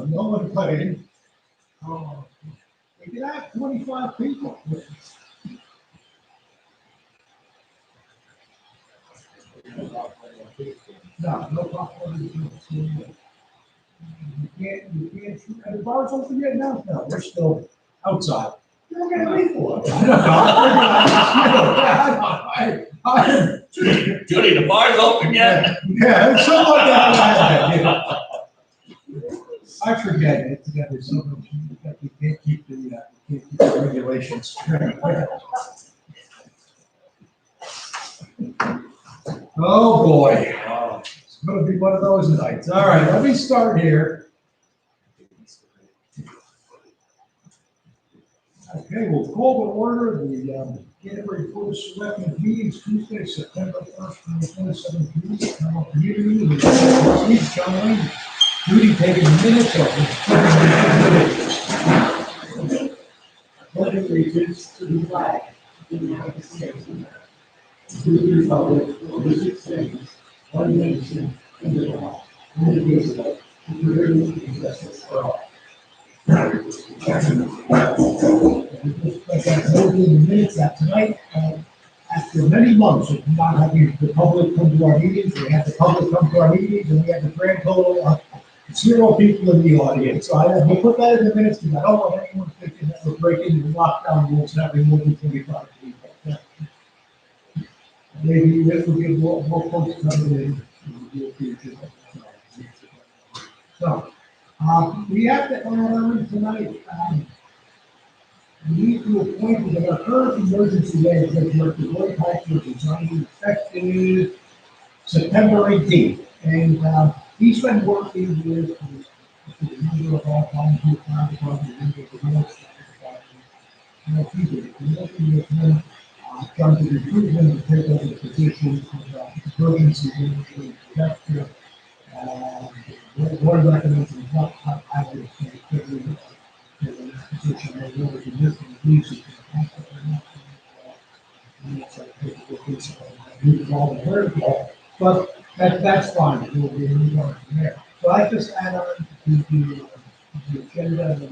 No one put in. Oh, we could have 25 people. No popcorn. You can't, and the bar's open yet? No, we're still outside. You're gonna wait for it. Judy, the bar's open yet? Yeah, something like that. Yeah. I forget it, there's so much, you can't keep the regulations straight. Oh, boy. It's gonna be one of those nights. All right, let me start here. Okay, we'll call to order the Canterbury Board of Selectmen meetings Tuesday, September 1st, 2017. Town community, with trustees, John Wayne, Judy taking minutes of Pledge allegiance to the flag of the United States, to the republic for which it stands, one nation, under God, indivisible, with liberty and justice for all. Like I told you in the minutes that tonight, after many months of not having the public come to our meetings, we had the public come to our meetings, and we had the grand total of 0 people in the audience. So we put that in the minutes, because I don't want anyone thinking that we're breaking the lockdown rules, having more than 25 people. Maybe this will give more folks coming in. So, we have to add on tonight, we need to appoint with our current emergency management director, Roy Patrick, resigning effective September 18th. And he's been working with a number of our volunteer fire department members, the North Side department. He's been working with him, trying to recruit him to take over the position of emergency management director. Board recommends him not have this position. They really can lift and use it. But that's fine. We'll be moving on from there. So I just add on to the agenda and the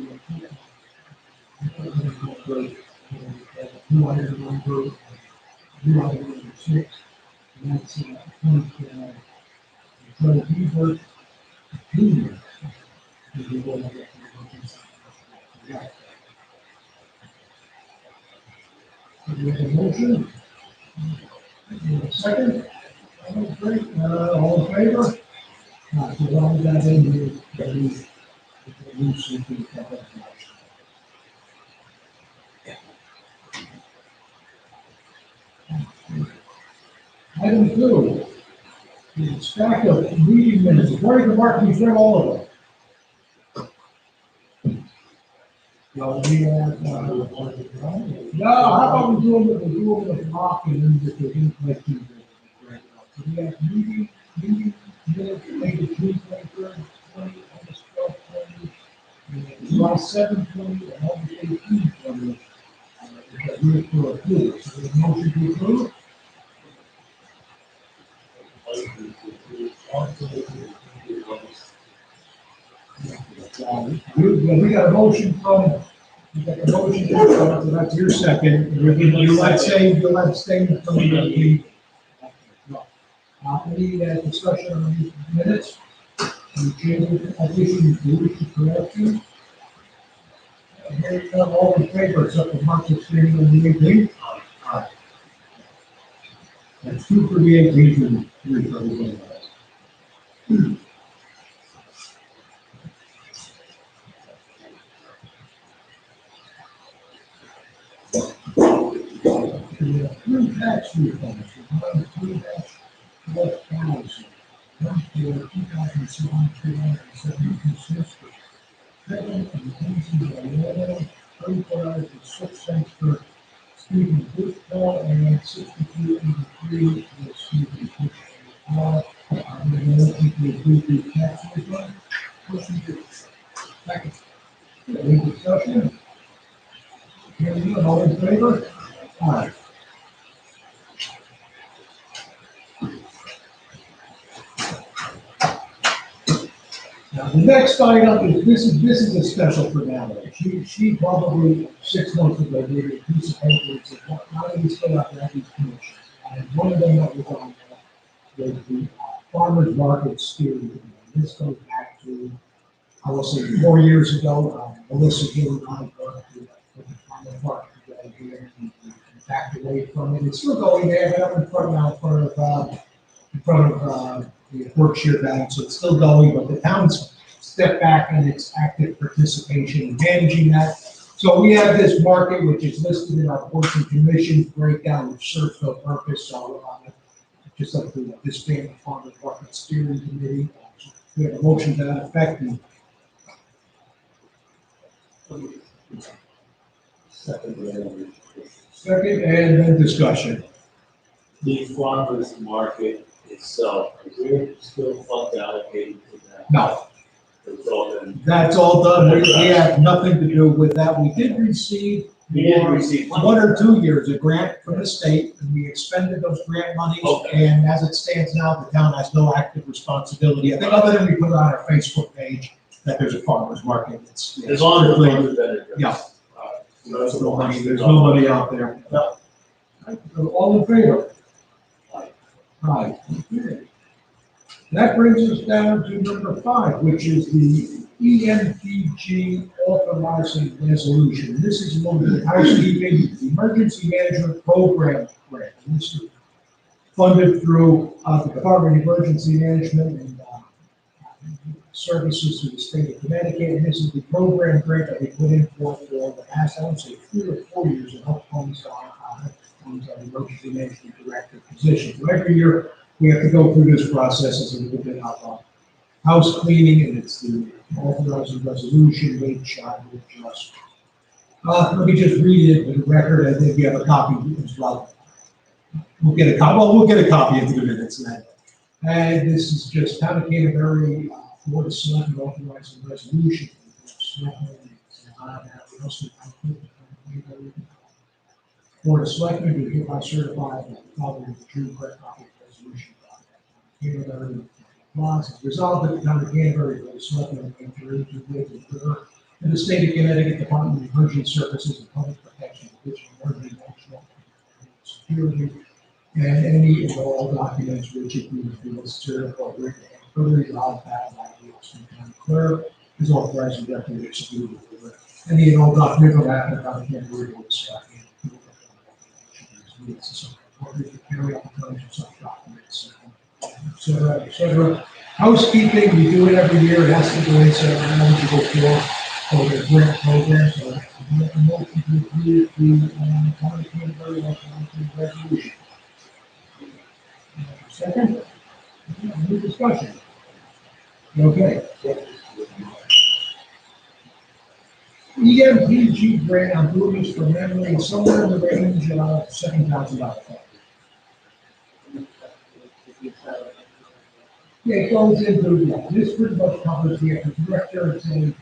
new item number 6. And that's Joe Beaver Jr. We have a motion. Second. All in favor? So all that in here, Item 2. The stack of meeting minutes. According to Mark, he's read all of them. Well, we have, no, how about we do them with Mark and then just the questions. So we have meeting minutes dated June 23rd, 20, August 12th, 20, and July 7th, 20, and August 18th, 20. That we're to approve. So the motion to approve. We got a motion from. So that's your second. You'll abstain from the. Any discussion on these minutes? Any changes, additions, deletions, corrections? Hearing none, all in favor, except for Mark's abstaining on the 18th? Aye. That's 2 for the 18th and 3 for everybody else. The 3 tax refunds, the 3-12,000, one for 2007, cents for Kevin and Lindsay Valletta, $34.06 for Stephen Bushball, and $62.83 for Stephen Bushball. I'm going to look into the tax refund. Motion to second. favor? Aye. Now, the next item is, this is a special formality. She probably 6 months ago gave me a piece of paper and said, why don't we fill out all these commissions? And one of them that was on there was the farmer's market steering committee. This goes back to, I will say, 4 years ago. Melissa came on for the farmer's market together here and backed away from it. It's still going there, but I'm in front now, in front of the Berkshire Bank, so it's still going, but the town's stepped back in its active participation in managing that. So we have this market, which is listed in our boards and commissions breakdown, which serves no purpose, so just like to disband the farmer's market steering committee. We have a motion to that effect. Second, and then discussion. The farmer's market itself, is there still funds allocated to that? No, It's all been, that's all done. We have nothing to do with that. We did receive we did receive money. 1 or 2 years a grant from the state, and we expended those grant monies. Okay. And as it stands now, the town has no active responsibility. I think other than we put it on our Facebook page that there's a farmer's market. It's As long as the strictly- funds are better. Yeah. That's There's no money out there. No. All in favor? Aye. Aye. Okay. That brings us down to number 5, which is the EMPG authorizing resolution. This is one of the housekeeping, the emergency management program grant. This is funded through the Department of Emergency Management and services to the state of Connecticut. And this is the program grant that we put in for the past, I would say, 3 or 4 years to help funds our emergency management director position. So every year, we have to go through this process as a little bit of house cleaning, and it's the authorizing resolution, which I will just, let me just read it for the record. I think you have a copy as well. We'll get a copy into the minutes then. And this is just Town of Canterbury, Board of Selectmen authorizing resolution. Board of Selectmen to hereby certify that the following is true correct copy of resolution. Canterbury laws is resolved that the Town of Canterbury Board of Selectmen enter into with the State of Connecticut Department of Emergency Services and Public Protection, which emergency national security, and any and all documents which it be necessary for written and further resolved by the Austin County Clerk is authorized and directed to execute any and all documents of that the Town of Canterbury Board of Selectmen. To carry out the terms of such documents, et cetera, et cetera. Housekeeping, we do it every year. It has to go in, so I'm eligible for the grant program. So I make a motion to approve the Town of Canterbury resolution. Second, any discussion? Okay. EMPG grant, I'm doing this from memory, somewhere in the range of $7,000. Yeah, it goes into, this pretty much covers the director, it's a,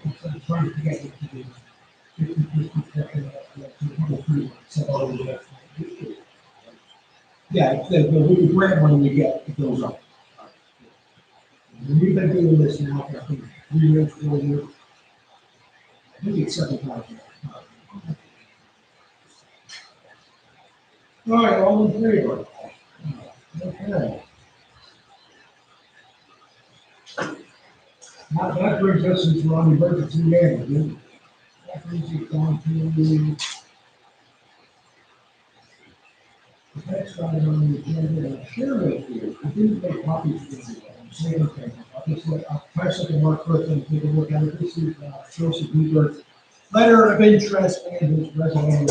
it's trying to get it to the 50/50. Yeah, it's with the grant money we get, it goes up. And we've been doing this now for, I think, 3 years, 4 years. I think it's 7,000. All right, all in favor? Okay. Now, that brings us into our emergency management. That brings it down to the next item on the agenda, and share with you. I didn't make copies for you. I'm saying, okay, I'll try something more quick and take a look at it. This is Joseph Hubert's letter of interest and his resume.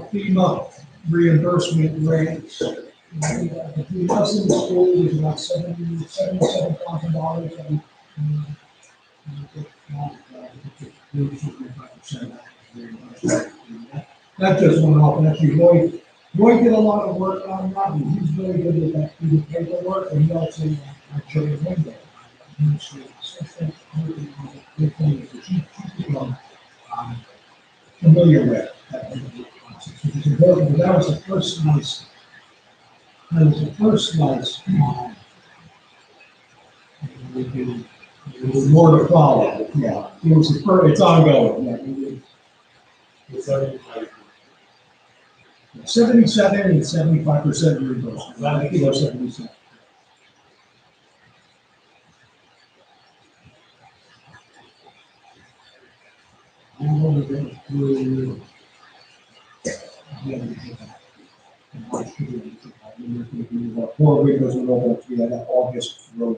FEMA reimbursement grants. Between us and the school, there's about $77,000 and, that just went off, and actually Roy did a lot of work on that, and he's really good with that, with the paperwork, and he also, actually, window. Administrative assistant, working on the big thing that familiar with. That was the first nice, there was more to follow, yeah, it was the first, it's ongoing, yeah. It's already like, 77 and 75% reimbursement, I think it was 77. I'm going to go through. Four windows were open, we had that August road.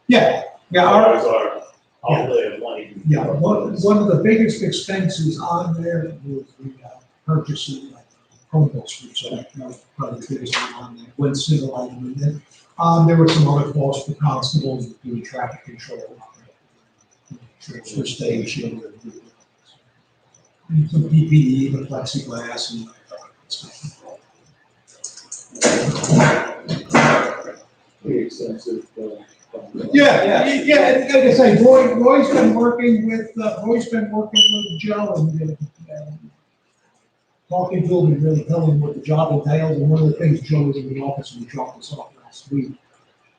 Yeah, ours are outlay of money. yeah, one of the biggest expenses on there was the purchasing like Chromebooks, which probably the biggest one on there, one single item. And then there were some other costs for constables doing traffic control, transfer station, and some PPE, the plexiglass, and Pretty expensive. yeah, like I say, Roy's been working with Joe and talking to him and really telling him what the job entails. And one of the things, Joe was in the office and we dropped this off last week.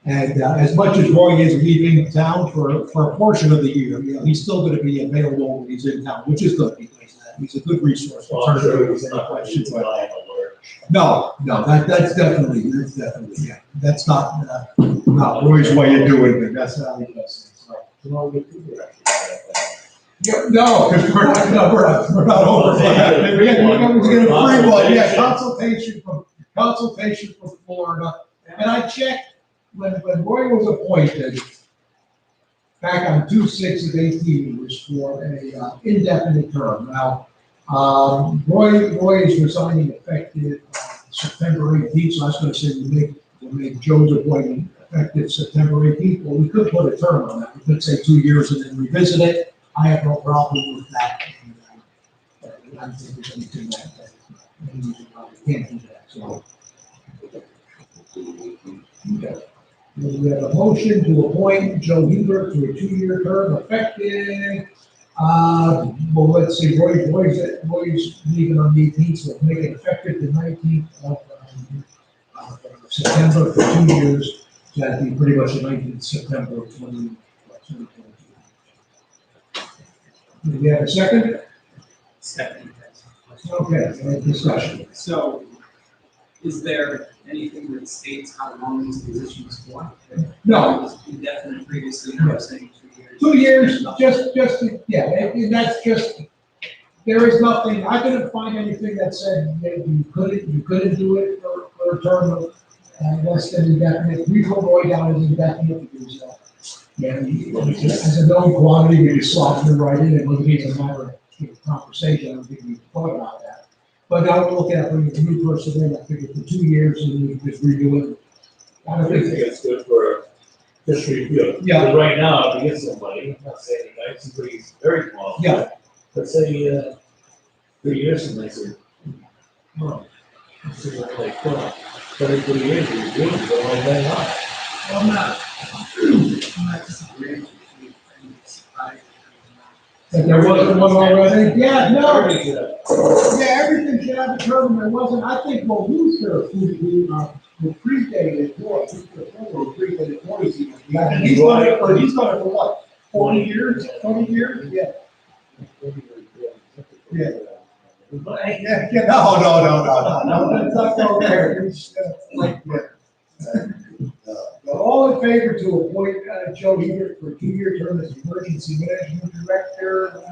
And as much as Roy is leaving town for a portion of the year, he's still going to be available when he's in town, which is good because he's a good resource. Well, I'm sure it's Any not questions. relying on work. No, that's definitely, yeah. That's not Roy's way of doing it. That's how he does things. Right. Yeah, no, because we're not over. We're gonna free one, yeah, consultation from Florida. And I checked, when Roy was appointed, back on 2/6/18, it was for a indefinite term. Now, Roy is resigning effective September 18th, so I was gonna say we'll make Joe's appointment effective September 18th. Well, we could put a term on that, we could say 2 years and then revisit it. I have no problem with that. And, I don't think there's anything that we can't do that, so. Okay. We have a motion to appoint Joe Hebert to a 2-year term effective. Well, let's see, Roy's leaving on the 18th, so we'll make it effective the 19th of September for 2 years. That'd be pretty much the 19th of September of 2022. Do we have a second? Second. Okay, any discussion? So, is there anything that states how long these positions for? No. It was indefinite previously, now we're saying 2 years. 2 years, yeah, and that's just, there is nothing, I couldn't find anything that said that you couldn't do it for a term of less than indefinite. We put Roy down as indefinite because, as a known quantity, we just slot it right in, and it be a matter of conversation, I don't think we thought about that. But now we're looking at bringing a new person in, I figured for 2 years, and we just redo it. I don't I think think it's good for just review. Yeah. But right now, if you get somebody, I'm not saying the guy, somebody's very qualified. Yeah. Let's say, 3 years from now, say, oh, this is like, 33 years, you're doing it, so why then not? I'm not disagreeing with you. I think it's right. that there wasn't one already. Yeah, no. Already, Yeah, everything should have a term, there wasn't, I think, well, Luther, who predated Roy, predated Roy's even. Yeah, he's done it for what, 40 years, 20 years? Yeah. Yeah. Yeah, no, that's not so fair. It's, like, all in favor to appoint Joe Hebert for a 2-year term as emergency management director?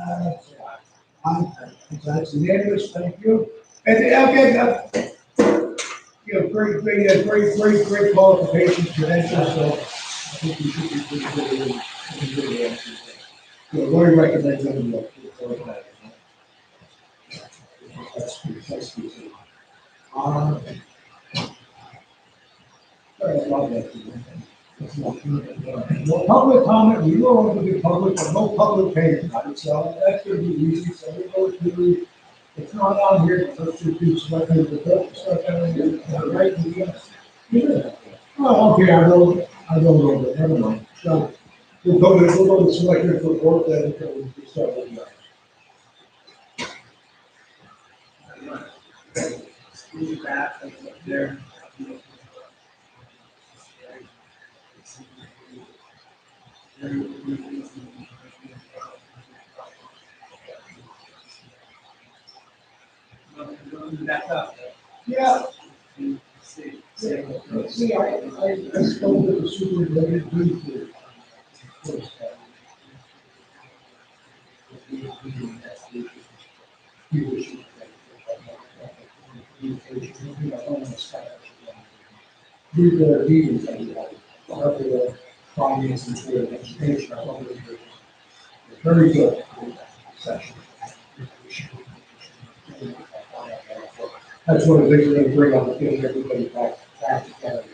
That's unanimous, thank you. And again, great qualifications, credentials, so I think we should be pretty good. Roy recommends him. That's good. God bless you. No public comment, we will want to be public, but no public payment, right? So that's gonna be easy, so we go through, it's not on here, but let's just do selectmen report, right? Oh, okay, I don't know, but never mind. So, we'll go to selectmen report, then we'll start with that. Move that, like, up there. Back up. Yeah, See. see, I spoke with the superintendent briefly. These are meetings that we have, the finance and board of education, I thought it was a very good session. That's one of the things we're gonna bring on, getting everybody back together.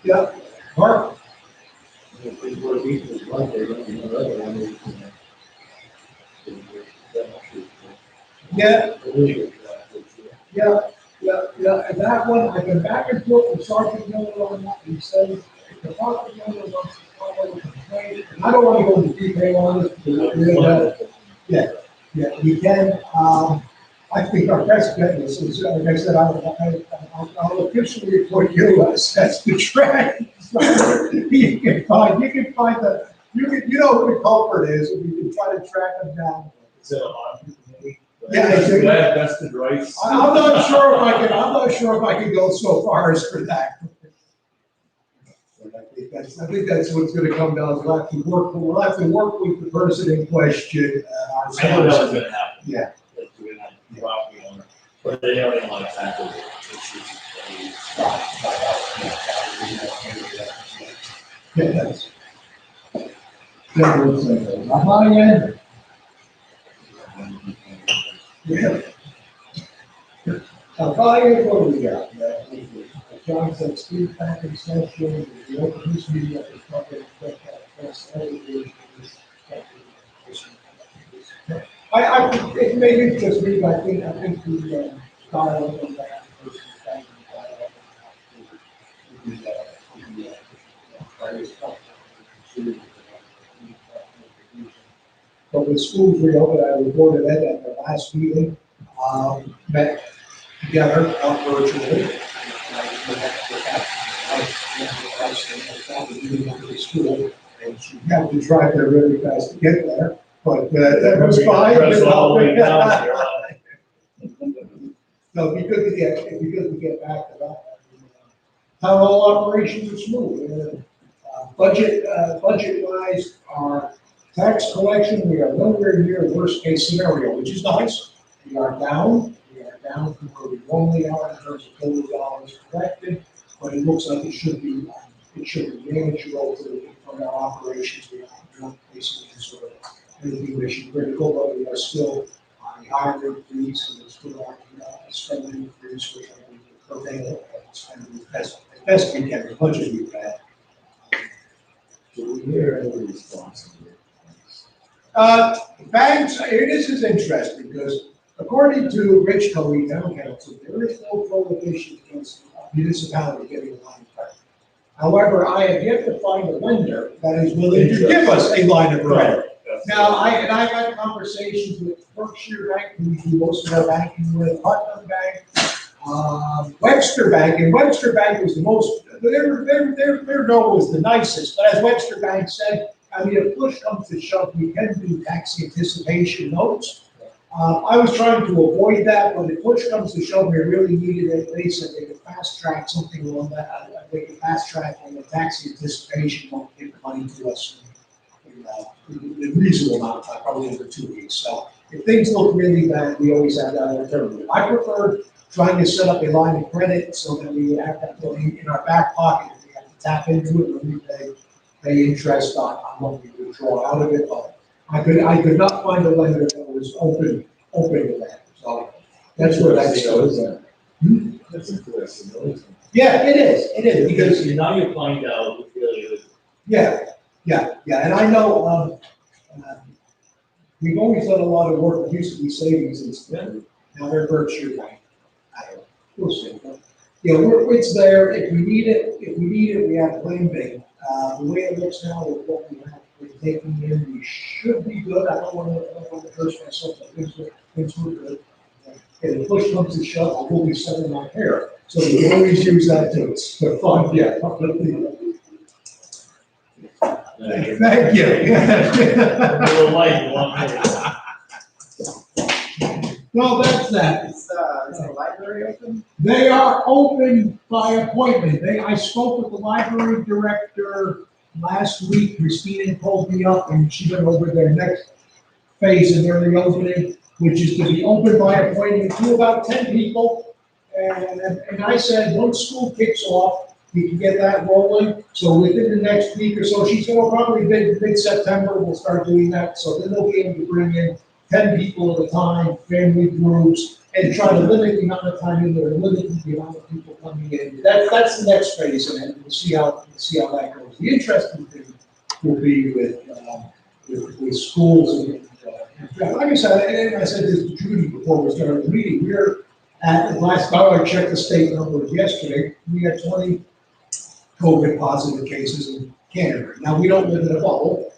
Yeah, Mark? If we were meeting this Monday, then we know that one is, Yeah, yeah, and that one, I've been back and forth with Sergeant Miller on that, he says, if the Sergeant Miller wants to file a complaint, and I don't wanna go into detail on this, but, yeah, we can, I think our best bet is, like I said, I'll officially report you as that's the trend. You can find the, you know who the culprit is, and you can try to track them down. Is it a lot? Yeah, I think- That vested rights. I'm not sure if I can go so far as for that. But I think that's what's gonna come down, we'll have to work with the person in question, I knew that was ourselves. gonna happen. Yeah. That we're gonna have to property owner, but they don't even want to tackle the issues. Yeah, that's. That works like that. On my end. Yeah. Now, my end, what do we got? John said, Steve back in session, the open this meeting at the public, I, it may be just me, but I think the, style of that versus but with schools reopened, I reported that at the last meeting, met together virtually. The school, and she had to drive there really fast to get there, but that was fine. Press all the way down here. No, it'd be good to get back to that. How all operations are smooth. Budget wise, our tax collection, we are nowhere near worst case scenario, which is nice. We are down from where we normally are in terms of total dollars collected, but it looks like it should be manageable from our operations. We don't basically sort of anything mission critical, but we are still on the hiring freeze, and we're still on spending freeze, which I think we're prevailing and spending as best we can, as much as we can. Do we hear any response? Banks, this is interesting, because according to Rich Cody, town council, there is no prohibition against municipality getting a line of credit. However, I have yet to find a lender that is willing to give us a line of credit. Now, I've had conversations with Berkshire Bank, who we do most of our banking with, Putnam Bank, Webster Bank, and Webster Bank was the most, their no was the nicest, but as Webster Bank said, I mean, if push comes to shove, we can do tax anticipation notes. I was trying to avoid that, but if push comes to shove, we really needed it, they said they could fast track something on that, they could fast track on the tax anticipation, won't give the money to us in a reasonable amount of time, probably over 2 weeks. So if things look really bad, we always have that alternative. I prefer trying to set up a line of credit so that we have that in our back pocket, if we have to tap into it, when we pay interest on what we withdraw out of it, but I could not find a lender that was open to that, so that's where that goes. That's interesting, though, isn't it? Yeah, it is, because, Because now you find out who really is. yeah, and I know, we've always done a lot of work, it used to be savings and spending, now they're Berkshire Bank. I don't know, we'll see. But, you know, it's there, if we need it, we have plan B. The way it looks now with what we have, we're taking in, we should be good, I don't wanna curse myself, but things were good. And if push comes to shove, I will be selling my hair, so we can always use that too, it's the fun, yeah. Thank you. A little light, one minute. No, that's that. Is the library open? They are open by appointment. I spoke with the library director last week. Christina called me up and she went over their next phase in their reopening, which is to be open by appointment to about 10 people. And I said, once school kicks off, we can get that rolling. So within the next week or so, she said, well, probably mid-September, we'll start doing that. So then they'll be able to bring in 10 people at a time, family groups, and try to limit the amount of time in there, limit the amount of people coming in. That's the next phase, and we'll see how that goes. The interesting thing will be with schools and, like I said, and I said this to Judy before we started the meeting, we're at the last hour, I checked the state numbers yesterday, we had 20 COVID positive cases in Canterbury. Now, we don't live in a bubble,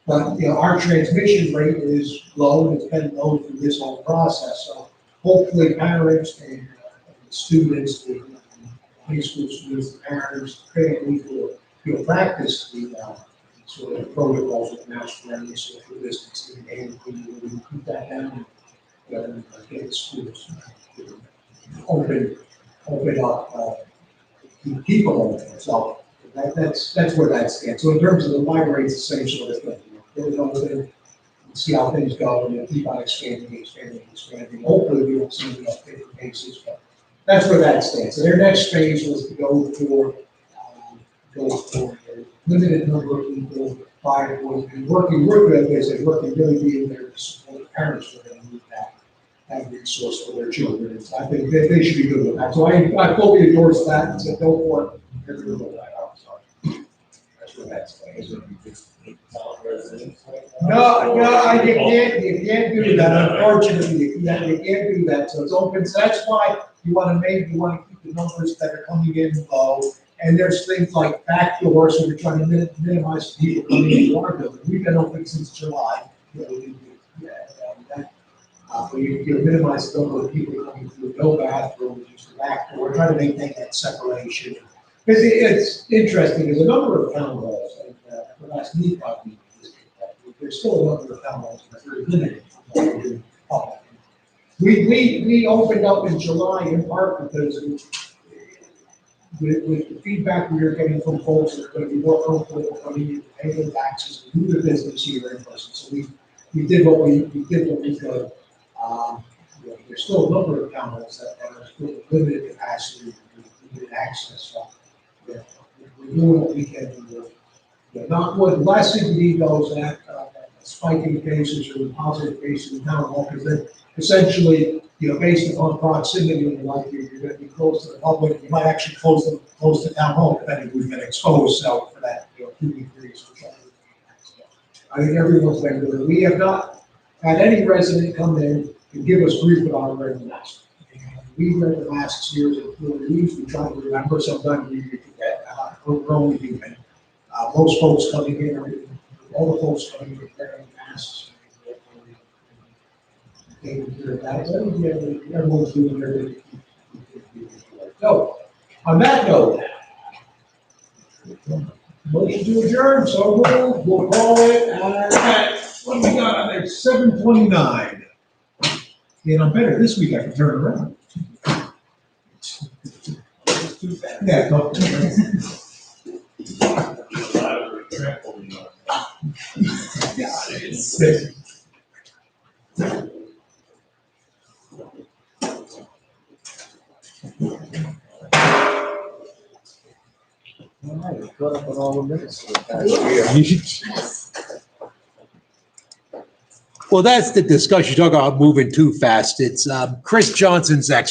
but, you know, our transmission rate is low, and it's been low through this whole process. So hopefully parents and students, the high school students, parents, families will practice the sort of protocols with mask wearing, social distancing, and we keep that down. And get the schools open up, keep them open. So that's where that stands. So in terms of the library, it's the same sort of thing. Get it open, see how things go, and then keep on expanding. Hopefully we don't see enough different cases, but that's where that stands. So their next phase was to go for a limited number of people, 5 boys, and working really being there to support the parents who are going to need that resource for their children. And so I think they should be good with that. So I fully endorse that and said, go for it. They're going to roll that out. So that's where that stands. No, you can't do that, unfortunately, you can't do that, so it's open, so that's why you wanna keep the numbers that are coming in low, and there's things like back doors, so we're trying to minimize people coming into our building, we've been open since July. But you minimize the number of people coming through, no bathrooms, just the back door, we're trying to maintain that separation. Because it's interesting, there's a number of town halls, and the last meeting, there's still a number of town halls that are limited. We opened up in July in part because with the feedback we were getting from folks that are going to be more comfortable coming in, pay their taxes, and do the business here in person. So we did what we could. There's still a number of town halls that are still limited capacity, limited access. So we're doing what we can do. Not what last CBD goes at spike in cases or positive cases in town hall, because then essentially, based upon proximity and like you're going to be close to the public, you might actually close the town hall depending who's been exposed. So for that, 2 degrees. I think everyone's been good. We have not had any resident come in and give us grief about wearing the mask. We wear the masks here at we try to remember. Sometimes we forget. We're only human. Most folks coming in, all the folks coming in wearing masks. Taking care of that. Everyone's doing their bit. So, on that note, motion to adjourn, so we'll call it at, what do we got on there, 7:29. And I'm better this week, I can turn around. Yeah, go. All right, we caught up on all the minutes for the past year. Well, that's the discussion. You talk about moving too fast. It's Chris Johnson's